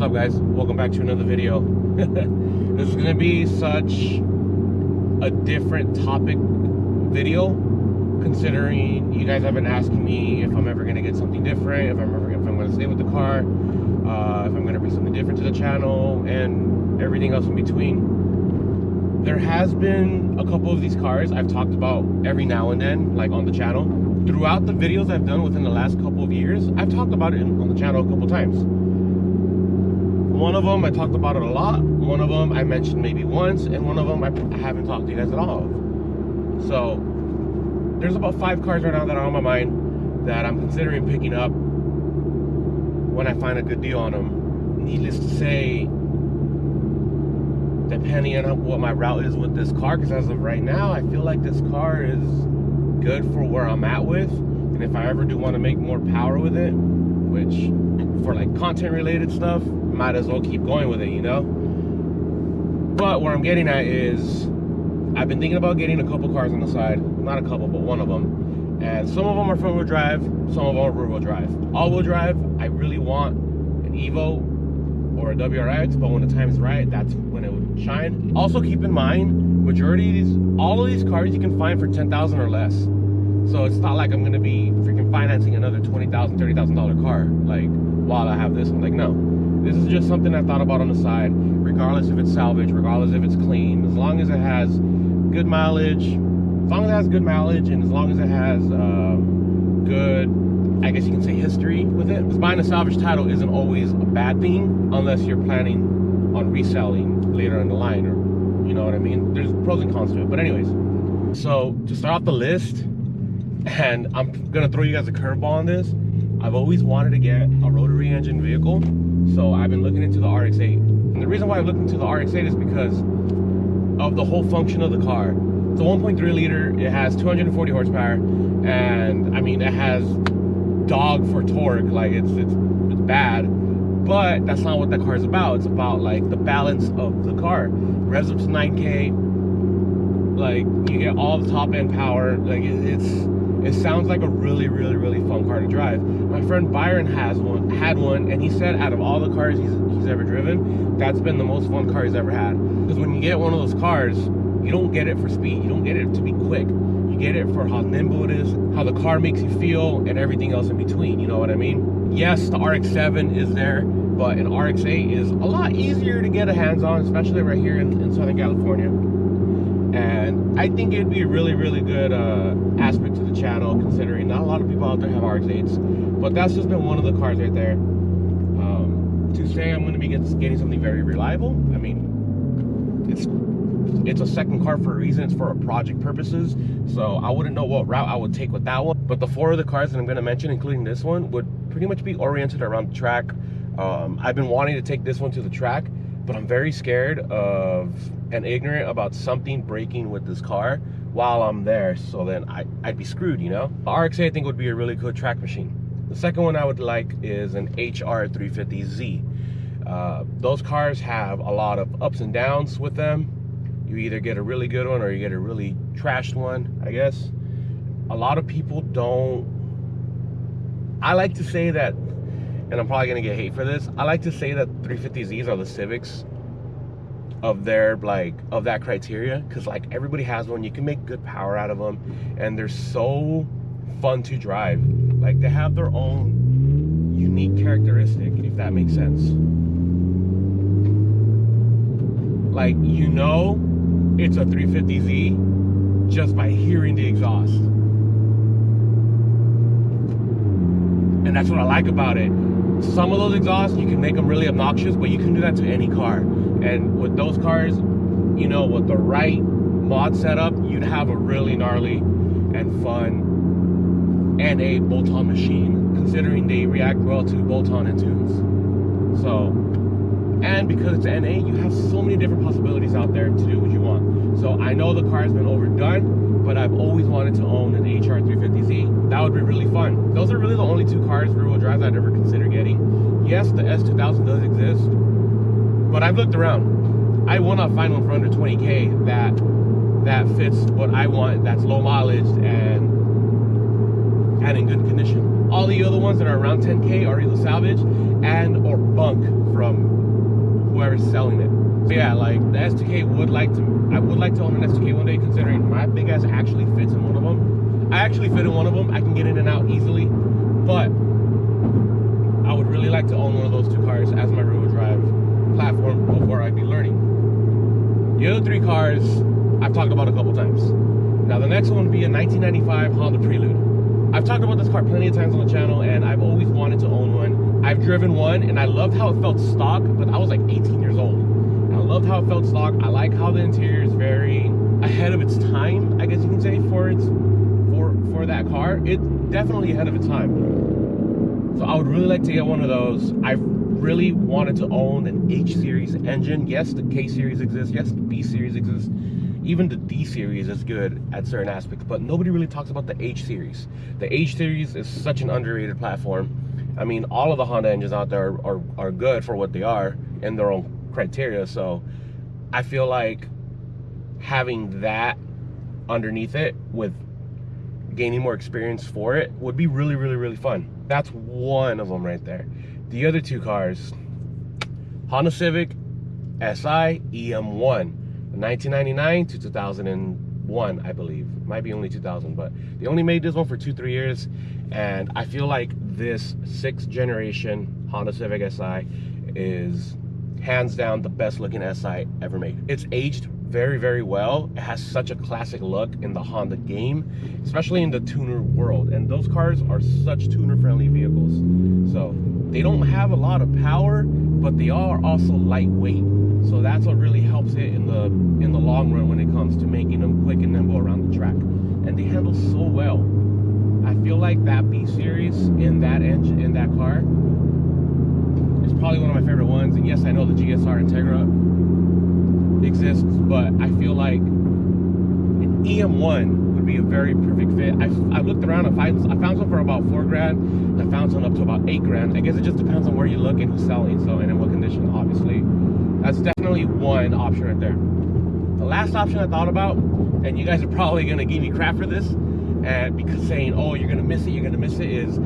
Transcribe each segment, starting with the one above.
up, guys? Welcome back to another video. This is gonna be such a different topic video, considering you guys have been asking me if I'm ever gonna get something different, if I'm gonna stay with the car, if I'm gonna bring something different to the channel, and everything else in between. There has been a couple of these cars I've talked about every now and then, like on the channel. Throughout the videos I've done within the last couple of years, I've talked about it on the channel a couple times. One of them I talked about it a lot, one of them I mentioned maybe once, and one of them I haven't talked to you guys at all. So there's about 5 cars right now that are on my mind that I'm considering picking up when I find a good deal on them. Needless to say, depending on what my route is with this car, because as of right now I feel like this car is good for where I'm at with, and if I ever do want to make more power with it, which for like content related stuff, might as well keep going with it, you know. But where I'm getting at is I've been thinking about getting a couple cars on the side, not a couple but one of them, and some of them are front wheel drive, some of them are rear wheel drive. All wheel drive, I really want an Evo or a WRX, but when the time is right, that's when it would shine. Also keep in mind, majority of these, all of these cars you can find for $10,000 or less. So it's not like I'm gonna be freaking financing another $20,000, $30,000 car like while I have this. I'm like, no, this is just something I thought about on the side, regardless if it's salvage, regardless if it's clean, as long as it has good mileage, and as long as it has good, I guess you can say, history with it. Because buying a salvage title isn't always a bad thing unless you're planning on reselling later in the line, or you know what I mean. There's pros and cons to it. But anyways, so to start off the list, and I'm gonna throw you guys a curveball on this, I've always wanted to get a rotary engine vehicle, so I've been looking into the RX-8. And the reason why I've looked into the RX-8 is because of the whole function of the car. It's a 1.3 liter, it has 240 horsepower, and I mean, it has dog for torque, like it's bad, but that's not what that car is about. It's about like the balance of the car. Revs up to 9K, like you get all the top end power, like it sounds like a really fun car to drive. My friend Byron had one, and he said out of all the cars he's ever driven, that's been the most fun car he's ever had. Because when you get one of those cars, you don't get it for speed, you don't get it to be quick, you get it for how nimble it is, how the car makes you feel, and everything else in between, you know what I mean? Yes, the RX-7 is there, but an RX-8 is a lot easier to get a hands on, especially right here in Southern California. And I think it'd be a really good aspect to the channel, considering not a lot of people out there have RX-8s, but that's just been one of the cars right there. To say I'm going to be getting something very reliable, I mean, it's a second car for a reason. It's for project purposes, so I wouldn't know what route I would take with that one. But the 4 of the cars that I'm going to mention, including this one, would pretty much be oriented around the track. I've been wanting to take this one to the track, but I'm very scared of and ignorant about something breaking with this car while I'm there, so then I'd be screwed, you know? The RX-8 I think would be a really good track machine. The second one I would like is an HR350Z. Those cars have a lot of ups and downs with them. You either get a really good one or you get a really trashed one, I guess. A lot of people don't. I like to say that, and I'm probably gonna get hate for this, I like to say that 350Zs are the Civics of their, like, of that criteria, because like everybody has one, you can make good power out of them, and they're so fun to drive. Like, they have their own unique characteristic, if that makes sense. Like, you know it's a 350Z just by hearing the exhaust. And that's what I like about it. Some of those exhausts, you can make them really obnoxious, but you can do that to any car. And with those cars, you know, with the right mod setup, you'd have a really gnarly and fun NA bolt-on machine, considering they react well to bolt-on and tunes. So, and because it's NA, you have so many different possibilities out there to do what you want. So I know the car has been overdone, but I've always wanted to own an HR350Z. That would be really fun. Those are really the only 2 cars, rear-wheel drives, I'd ever consider getting. Yes, the S2000 does exist, but I've looked around. I will not find one for under 20K that fits what I want, that's low mileage and in good condition. All the other ones that are around 10K are either salvage and or bunk for from whoever's selling it. So yeah, like the STK I would like to own an STK one day, considering my big ass actually fits in one of them. I actually fit in one of them. I can get in and out easily, but I would really like to own one of those two cars as my rear-wheel drive platform of where I'd be learning. The other three cars I've talked about a couple times. Now the next one would be a 1995 Honda Prelude. I've talked about this car plenty of times on the channel, and I've always wanted to own one. I've driven one, and I loved how it felt stock, but I was like 18 years old. And I loved how it felt stock. I like how the interior is very ahead of its time, I guess you can say, for that car. It's definitely ahead of its time. So I would really like to get one of those. I really wanted to own an H series engine. Yes, the K series exists. Yes, the B series exists. Even the D series is good at certain aspects, but nobody really talks about the H series. The H series is such an underrated platform. I mean, all of the Honda engines out there are good for what they are in their own criteria. So I feel like having that underneath it with gaining more experience for it would be really, really, really fun. That's one of them right there. The other two cars, Honda Civic Si EM1, 1999 to 2001, I believe. It might be only 2000, but they only made this one for 2-3 years, and I feel like this 6th generation Honda Civic Si is hands down the best looking Si ever made. It's aged very, very well. It has such a classic look in the Honda game, especially in the tuner world, and those cars are such tuner friendly vehicles. So they don't have a lot of power, but they are also lightweight. So that's what really helps it in the long run when it comes to making them quick and nimble around the track. And they handle so well. I feel like that B series in that engine, in that car, is probably one of my favorite ones. And yes, I know the GSR Integra exists, but I feel like an EM1 would be a very perfect fit. I looked around, I found some for about $4 grand. I found some up to about $8 grand. I guess it just depends on where you look and who's selling, so, and in what condition, obviously. That's definitely one option right there. The last option I thought about, and you guys are probably gonna give me crap for this, and because saying, oh, you're gonna miss it, is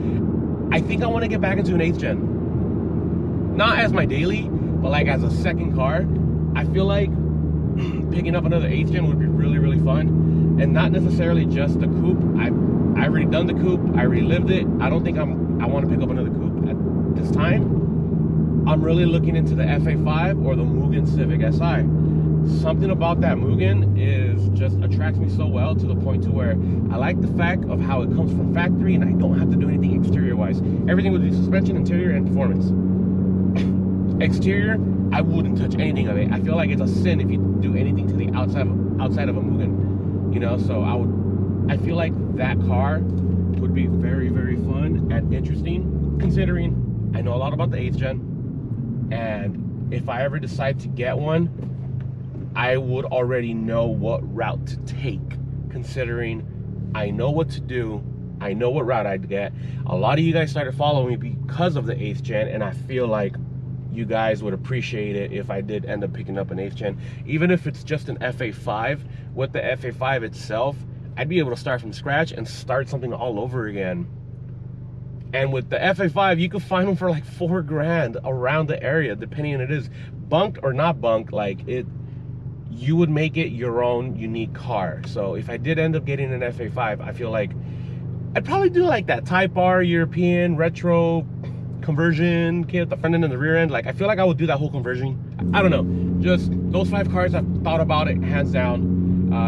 I think I want to get back into an 8th gen. Not as my daily, but like as a second car. I feel like picking up another 8th gen would be really, really fun, and not necessarily just the coupe. I've already done the coupe. I already lived it. I don't think I want to pick up another coupe at this time. I'm really looking into the FA5 or the Mugen Civic Si. Something about that Mugen just attracts me so well, to the point to where I like the fact of how it comes from factory, and I don't have to do anything exterior wise. Everything with the suspension, interior, and performance. Exterior, I wouldn't touch anything of it. I feel like it's a sin if you do anything to the outside of a Mugen, you know. So I feel like that car would be very, very fun and interesting, considering I know a lot about the 8th gen, and if I ever decide to get one, I would already know what route to take, considering I know what to do. I know what route I'd get. A lot of you guys started following me because of the 8th gen, and I feel like you guys would appreciate it if I did end up picking up an 8th gen. Even if it's just an FA5, with the FA5 itself, I'd be able to start from scratch and start something all over again. And with the FA5, you could find them for like $4 grand around the area, depending on it is bunked or not bunked. Like you would make it your own unique car. So if I did end up getting an FA5, I feel like I'd probably do like that Type R European retro conversion kit, the front end and the rear end. Like I feel like I would do that whole conversion. I don't know, just those 5 cars, I've thought about it hands down.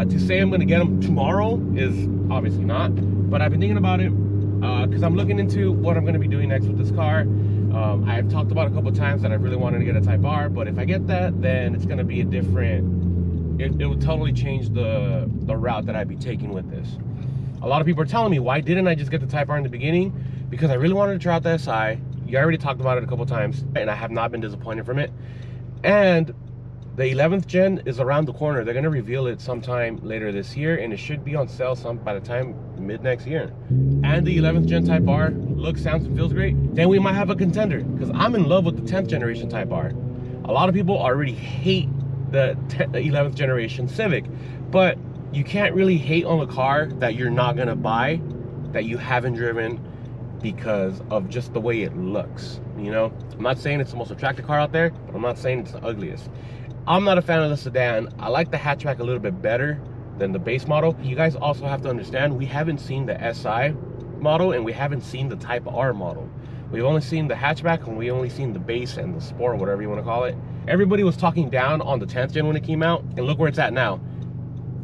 To say I'm gonna get them tomorrow is obviously not, but I've been thinking about it because I'm looking into what I'm gonna be doing next with this car. I've talked about a couple times that I really wanted to get a Type R, but if I get that, then it's gonna be a different, it would totally change the route that I'd be taking with this. A lot of people are telling me, why didn't I just get the Type R in the beginning? Because I really wanted to try out the SI. You already talked about it a couple times, and I have not been disappointed from it. And the 11th gen is around the corner. They're gonna reveal it sometime later this year, and it should be on sale by the time mid next year. And the 11th gen Type R looks, sounds, and feels great. Then we might have a contender, because I'm in love with the 10th generation Type R. A lot of people already hate the 11th generation Civic, but you can't really hate on a car that you're not gonna buy, that you haven't driven, because of just the way it looks. You know, I'm not saying it's the most attractive car out there, but I'm not saying it's the ugliest. I'm not a fan of the sedan. I like the hatchback a little bit better than the base model. You guys also have to understand, we haven't seen the SI model and we haven't seen the Type R model. We've only seen the hatchback and we only seen the base and the Sport, whatever you want to call it. Everybody was talking down on the 10th gen when it came out, and look where it's at now.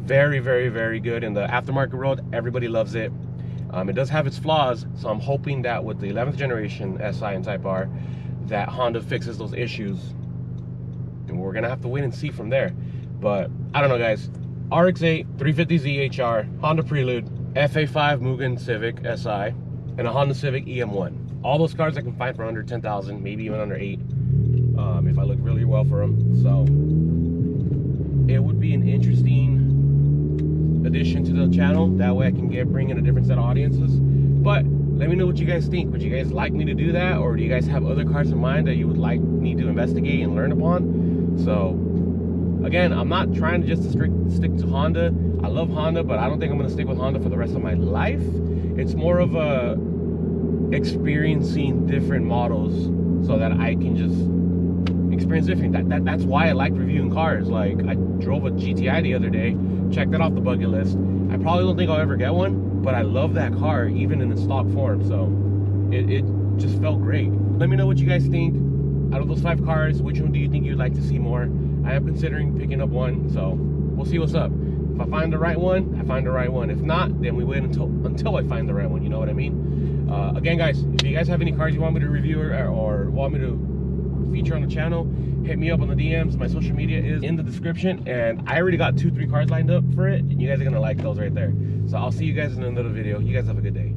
Very, very, very good in the aftermarket world. Everybody loves it. It does have its flaws, so I'm hoping that with the 11th generation SI and Type R, that Honda fixes those issues. And we're gonna have to wait and see from there. But I don't know, guys. RX-8, 350Z HR, Honda Prelude, FA5 Mugen Civic Si, and a Honda Civic EM1. All those cars I can find for under 10,000, maybe even under 8, if I look really well for them. So it would be an interesting addition to the channel. That way I can bring in a different set of audiences. But let me know what you guys think. Would you guys like me to do that, or do you guys have other cars in mind that you would like me to investigate and learn upon? So again, I'm not trying to just stick to Honda. I love Honda, but I don't think I'm going to stick with Honda for the rest of my life. It's more of a experiencing different models so that I can just experience different. That's why I like reviewing cars. Like, I drove a GTI the other day, checked that off the bucket list. I probably don't think I'll ever get one, but I love that car even in its stock form. So it just felt great. Let me know what you guys think. Out of those 5 cars, which one do you think you'd like to see more? I am considering picking up one, so we'll see what's up. If I find the right one, I find the right one. If not, then we wait until I find the right one, you know what I mean? Again, guys, if you guys have any cars you want me to review or want me to feature on the channel, hit me up on the DMs. My social media is in the description, and I already got 2-3 cars lined up for it, and you guys are gonna like those right there. So I'll see you guys in another video. You guys have a good day.